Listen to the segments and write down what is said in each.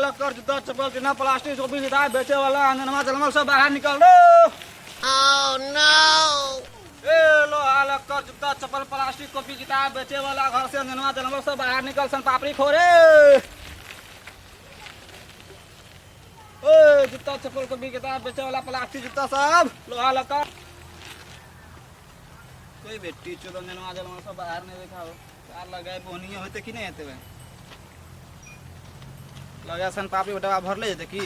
हालत कर जूता चप्पल कितना प्लास्टिक शॉपिंग किताब बेचे वाला अंगनवा जलमल सब बाहर निकल दो। Oh no! ए लो हालत कर जूता चप्पल प्लास्टिक कॉपी किताब बेचे वाला घर से अंगनवा जलमल सब बाहर निकल सन पापड़ी खोरे। ओ जूता चप्पल कॉपी किताब बेचे वाला प्लास्टिक जूता सब लो हालत कर। कोई बेटी चलो अंगनवा जलमल सब बाहर नहीं देखा हो यार लगाए बोनिए होते कि नहीं होते वे लगा सन पापड़ी बटवा भर ले जेते की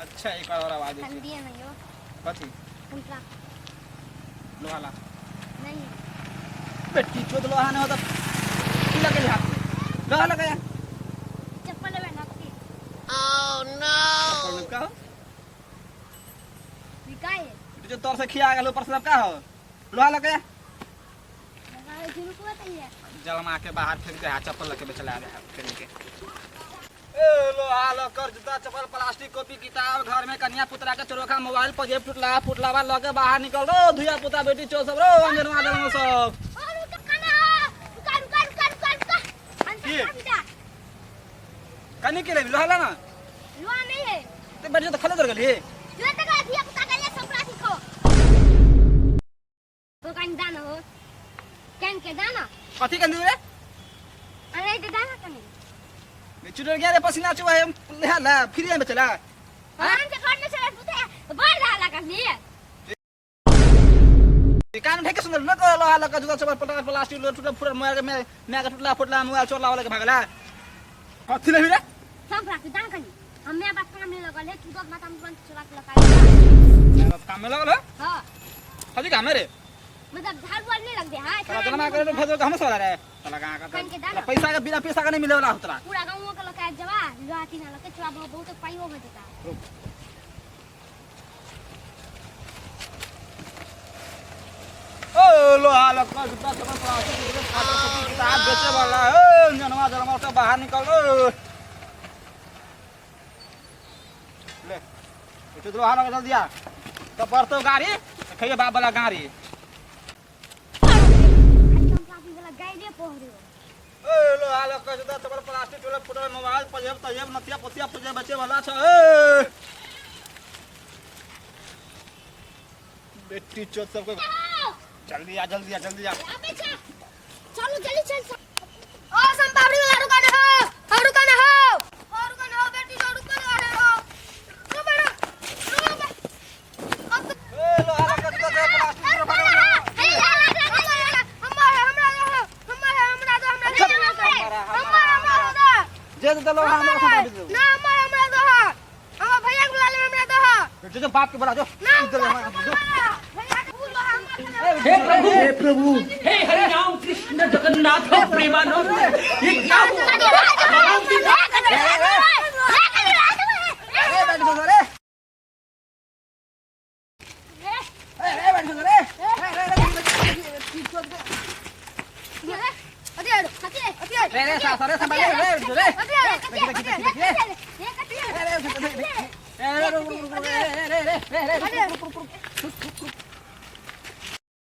अच्छा एक और आवाज है ठंडी नहीं हो कथी कुंपला लोहाला नहीं बेटी चोद लोहा ने होता की लगे हाथ लोहा लगा यार चप्पल में नकली Oh no! चप्पल का हो बिकाए जो तोर से खिया गेलो पर सब का हो लोहा लगा यार लगाए शुरू को बताइए जलमा के बाहर फेंक दे हाथ चप्पल लेके चला दे फेंक के ए लोहा लकर जूता चप्पल प्लास्टिक कॉपी किताब घर में कन्या पुतरा के चोरखा मोबाइल पजेब टूटला फुटलावा लगे बाहर निकल रो धुया पुता बेटी चो सब रो अंगनवा जलमा सब और तो कना रुका रुका रुका रुका रुका ये? अंदर बेटा कनी के ले लोहा ला ना लुआ नहीं है ते बेटी तो खले दर गेली जो तक दिया पुता का ये संपला सीखो तो कान दाना हो कैन के दाना कथी कंदी रे अरे ये दाना कने चुडर गया रे पसीना चुआ है ले ला फ्री में चला हम से घर में चले पुता बाहर डाला कर लिए कान ठेके सुंदर न को लोहा लका जूता चप्पल प्लास्टिक लो टूटा फुटला मोबाइल में का टूटला फुटला मोबाइल चोरला वाला के भागला कथी ले रे संपला के दाना कने हमें बात काम नहीं लगा ले तू तो माता में बंद चला के लगा काम में लगल हां कथी काम रे मतलब झाड़ वाल नहीं लग दे हां तोरा जना करे तो भेजो हम सवाल रे तला का पैसा का बिना पैसा का नहीं मिले वाला उतरा पूरा गांव का लगा जवा लाती ना लगे चुरा बहुत पाइयो में देता ओ लोहा लका जूता चप्पल प्लास्टिक किताब बेचे वाला ए जनवा जलमा से बाहर निकल रो ले तो लोहा लगा जल्दी आ तो परतो गाड़ी खइए बाप वाला गाड़ी संपला वाला गाइडे पहरे ए लोहा लका जूता चप्पल प्लास्टिक टूटा फुटल मोबाइल पजेब तजेब नतिया पोतिया पूजे बचे वाला छ ए बेटी चोद सबको जल्दी आ जल्दी आ जल्दी आ अबे चलो जल्दी चल ओ संपावड़ी वाला रुका ना हो रुका ना हो बेटी जो रुका ना हो रो बड़ा ए लोहा लका जूता चप्पल प्लास्टिक टूटा फुटल जे तो लोहा हमरा संभाल दे ना हमरा दो हम भैया को बुला ले हमरा दो जो बाप के बुला जो इधर भैया को बुला हे प्रभु हे हरे राम कृष्ण जगन्नाथ प्रेमानंद ये क्या हुआ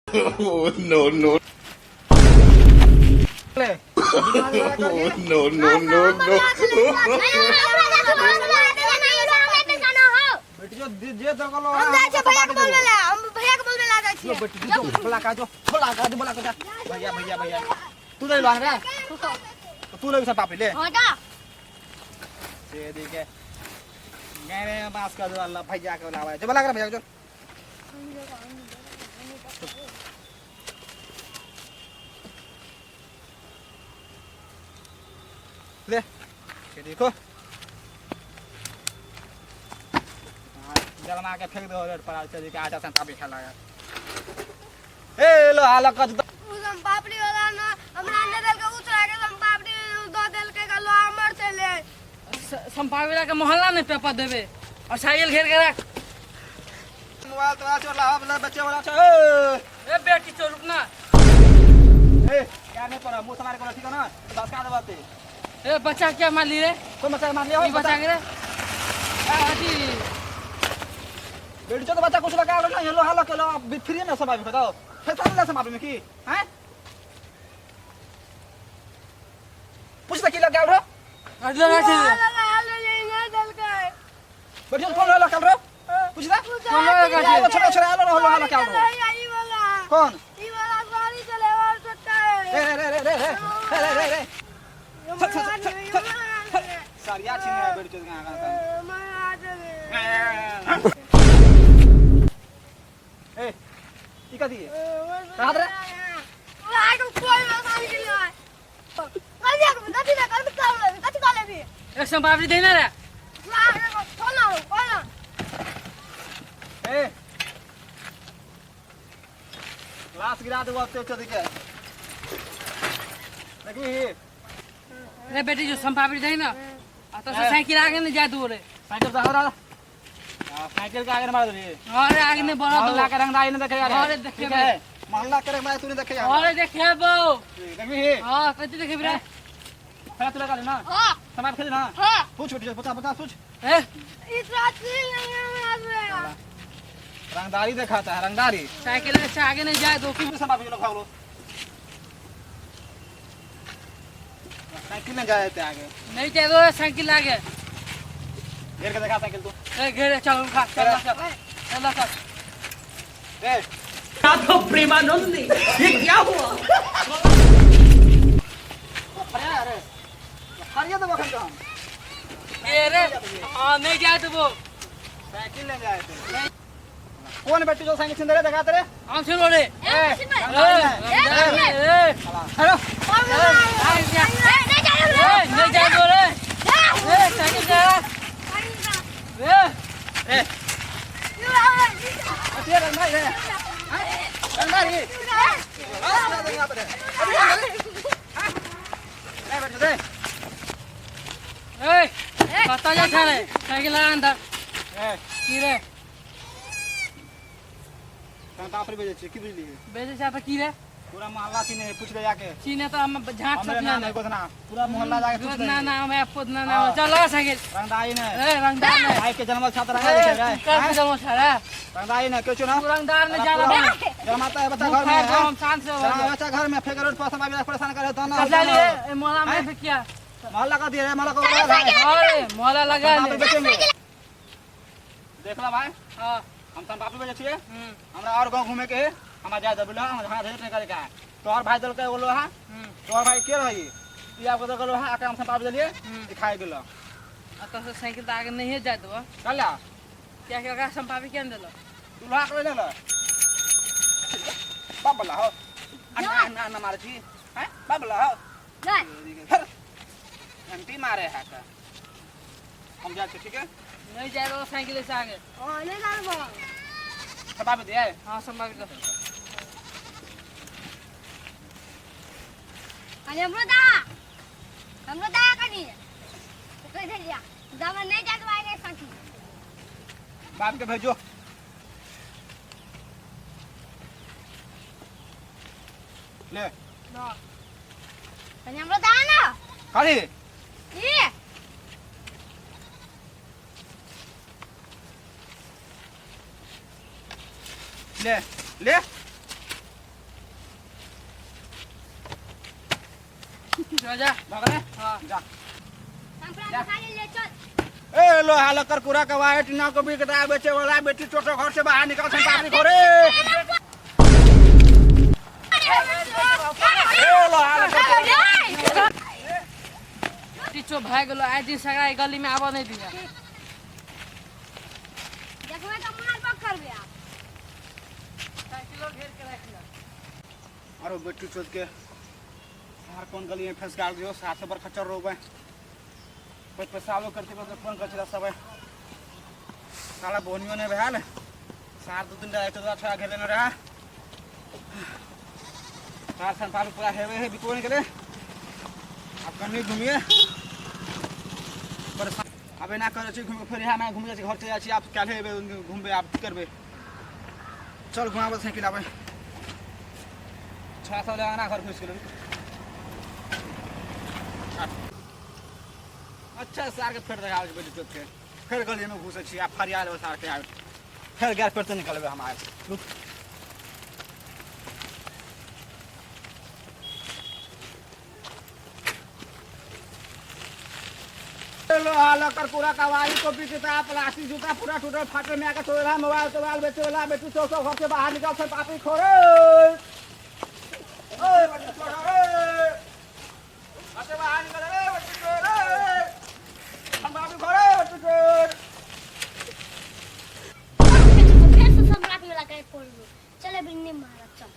Oh no no! Oh no no no no! बेटी जो जे तो को हम जाए छे भैया के बोलबे ला हम भैया के बोलबे ला जाए छे बेटी जो बोला का जो बोला का भैया भैया भैया तू ले ला रे तो तू ले सब पापी ले हो जा ये देखे मेरे पास का जो अल्लाह भैया के लावा जो बोला कर भैया जो ले ये देखो जलमा के फेंक दो रेड पर चल के आटा सन पापी खा लगा ए लो हालत का हम पापड़ी वाला ना हमरा अंदर के उतरा के हम पापड़ी दो देल के गलो हमर चले संपावेला के मोहल्ला में पेपर देवे और साइकिल घेर के रख मोबाइल तो चोर ला वाला बच्चे वाला छ ए बेटी चो रुक ना ए क्या नहीं पर मुंह समारे को ठीक है ना बस का दबाते ए बच्चा क्या मार ली रे कोई मचा मार लिया ये बच्चा के रे अजी बेटी तो बच्चा कुछ लगा ना ये लो हाल के लो फ्री में सब बताओ फैसा ले समापी में की हैं पूछ ले की लगा रो अरे लगा बैठो कौन रहलो कल रो पूछ ले कौन रहलो ये छोटा छोटा आलो रहलो हलो क्या रो यही वाला कौन ये वाला गाड़ी चले और छोटा है रे सारिया छीने बैठ के कहां मैं आ जाऊंगा ए ई का दिए कहां रे आई को कोई ना सारी के लिए गलिया को गति ना कर गति कर ले भी एक संभावनी देना रे खोला खोला ए क्लास गिरा दे वास्ते चल के लगी रे बेटी जो संभावनी देना आ तो साइकिल आगे नहीं जा दो रे साइकिल से हरा साइकिल के आगे मार दे अरे आगे नहीं बढ़ा मोहल्ला के रंगदारी ने देखे यार अरे देखे ठीक है मोहल्ला के रंगदारी तूने देखे यार अरे देखे बो लगी हां कति देखे रे फैला तुला कर ना हां समाप्त कर ना हां पूछ बेटी बता पूछ ए इस रात नहीं है रंगदारी दिखाता है रंगदारी साइकिल से आगे नहीं जाए दो किस समाप्त लोग भाग लो साइकिल में जाए थे आगे नहीं जाए दो साइकिल आगे घेर के दिखा साइकिल तू ए घेरे चल खा चल चल ए नाथो प्रेमानंद ये क्या हुआ अरे अरे हरिया तो बखन का ए रे हां नहीं जाए तो वो साइकिल ले जाए थे कौन बेटी जो साइकिल छिंदरे दिखा तेरे हम सुनो रे ए हेलो नहीं जाए दो रे ए साइकिल जा रे ए अतिया रंगदारी रे रंगदारी ए बेटी दे ए पता जा छे रे साइकिल अंदर ए की रे कहां पर भेजे की बुझली बेचे चाहता की रे पूरा मोहल्ला सीने पूछ ले जाके चीने तो हम झाट हमरे सकना ना नहीं नहीं ना पूरा मोहल्ला जाके पूछ ले ना ना मैं खुद ना ना चल लगा साइकिल रंगदारी ने ए रंगदार ने भाई के जन्म छात्र रंगा देखे गए कर जमा छड़ा रंगदारी ने क्यों चुना रंगदार ने जा रहा जन्माता है बता घर में हम शांत से चला बच्चा घर में फेंक रोड पर सब परेशान करे तो ना कसला लिए ए मोला में पे क्या मोहल्ला का दिए मोहल्ला को अरे मोला लगा वहां पे ले बेचेंगे देख ला भाई हां हम सब बापू बेचे छिए हमरा और गांव घूमे के हमरा जा दबला हम हां रेट नहीं करे का तोहर भाई दल के बोलो हां तोहर भाई के रही ई आपको दल गलो हां आके हम सब बाप दिए दिखाई गेलो आ तो साइकिल तो आगे नहीं जाए दो कल्ला क्या क्या का संभावी के अंदर तू लाख ले ले बाबला हो अन्ना अन्ना मारे छी हैं बाबला हो घंटी मारे है का हम जा ठीक है नहीं जाए दो साइकिल से आगे नहीं जाने सब बाप दिए हां संभावी दो हमरो दा कनी तो कह दिया जब नहीं जात आएगा संकी बाप के भेजो ले नो कनी हमरो दा ना खाली ये ले ले जा भाग रे हां जा हम खाली ले चल ए लो हाल कर कुरा का वाइट ना को भी कटा बेचे वाला बेटी छोटो घर से बाहर निकल सन पापड़ी खोरे ए लो हाल कर टीचो भाई गेलो आज दिन सगा गली में आवा नहीं दिया देखो तो मार पक कर बे साइकिल घेर के रख लिया अरे बेटी छोट के हर कौन गली में फंस गाड़ दियो साथ पर खच्चर रोबे कोई पेशाबो करते को फोन कचरा सब है साला बोनियो ने बहाल सार दो दिन डायरेक्ट तो अच्छा घेर लेना रहा सार सन पाल पूरा हेवे है बिकोने के लिए आप कहीं घूमिए पर अबे ना करे छी घूम फिर यहाँ मैं घूम जाए घर चले जाए आप काले घूमबे आप करबे चल घुमाबे साइकिल आबे 600 लगाना घर घुस गेलो अच्छा सार के फेर देखावे बेटी चोट के फेर गली में घुसे छी आप फरियाल सार के आवे फेर गैर पेट निकलबे हम आए रुक लोहा लकर पूरा कवाई कॉपी किताब प्लास्टिक जूता पूरा टूटल फाटे में आके चोरा मोबाइल तोबाइल बेचे वाला बेटी सौ घर से बाहर निकल से पापी खोरे ओए बेटी छोड़ा रे अते बाहर निकल रे बेटी छोड़ा हम पापी खोरे बेटी छोड़ फिर से सब रात में लगा फोड़ दो चले बिन्नी मारा चल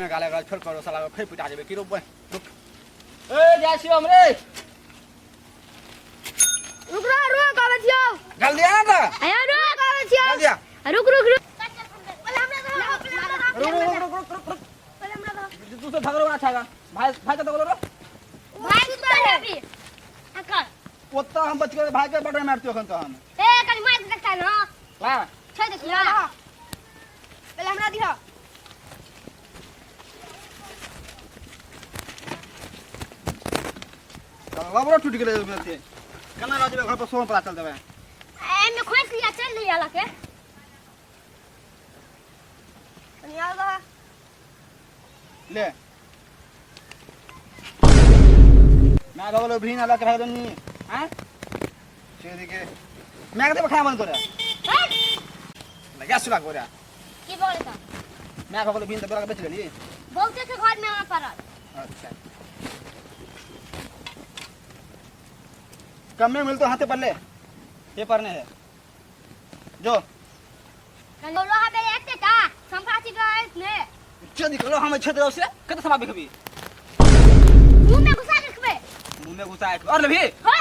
गाले गाल छोड़ करो साला खै पिटा जेबे की रुक रुक ए जय शिवम रे रुक आवे छियो जल्दी आ ना आया रुक आवे छियो जल्दी आ रुक पहले हमरा रुक पहले हमरा तू से झगड़ो अच्छा का भाई भाई का तो बोलो भाई तो अभी अकर पोता हम बच गए भाई के बटन मारते हो तो हम ए कल मार सकता ना ला छोड़ दे पहले हमरा दिखा लबरो टूट गेले मेरे कना राजबे घर पर सोम पता चल देबे ए में खोस लिया चल लिया लके निया गा ले मैं बगल भीन आला के भाग दनी हैं छेदी के मैं के खा मन तोरे लगा सुला गोरा की बोले था मैं बगल भीन त बेरा बेच लेली बहुते के घर में आ परल अच्छा कम में मिलतो हाथे पर ले ये परने है जो कल लोहा बे एकते का संपाची गए ने चल निकलो हम छेद से कत समा बिखबी मुंह में घुसा रखबे मुंह में घुसा और ले भी हो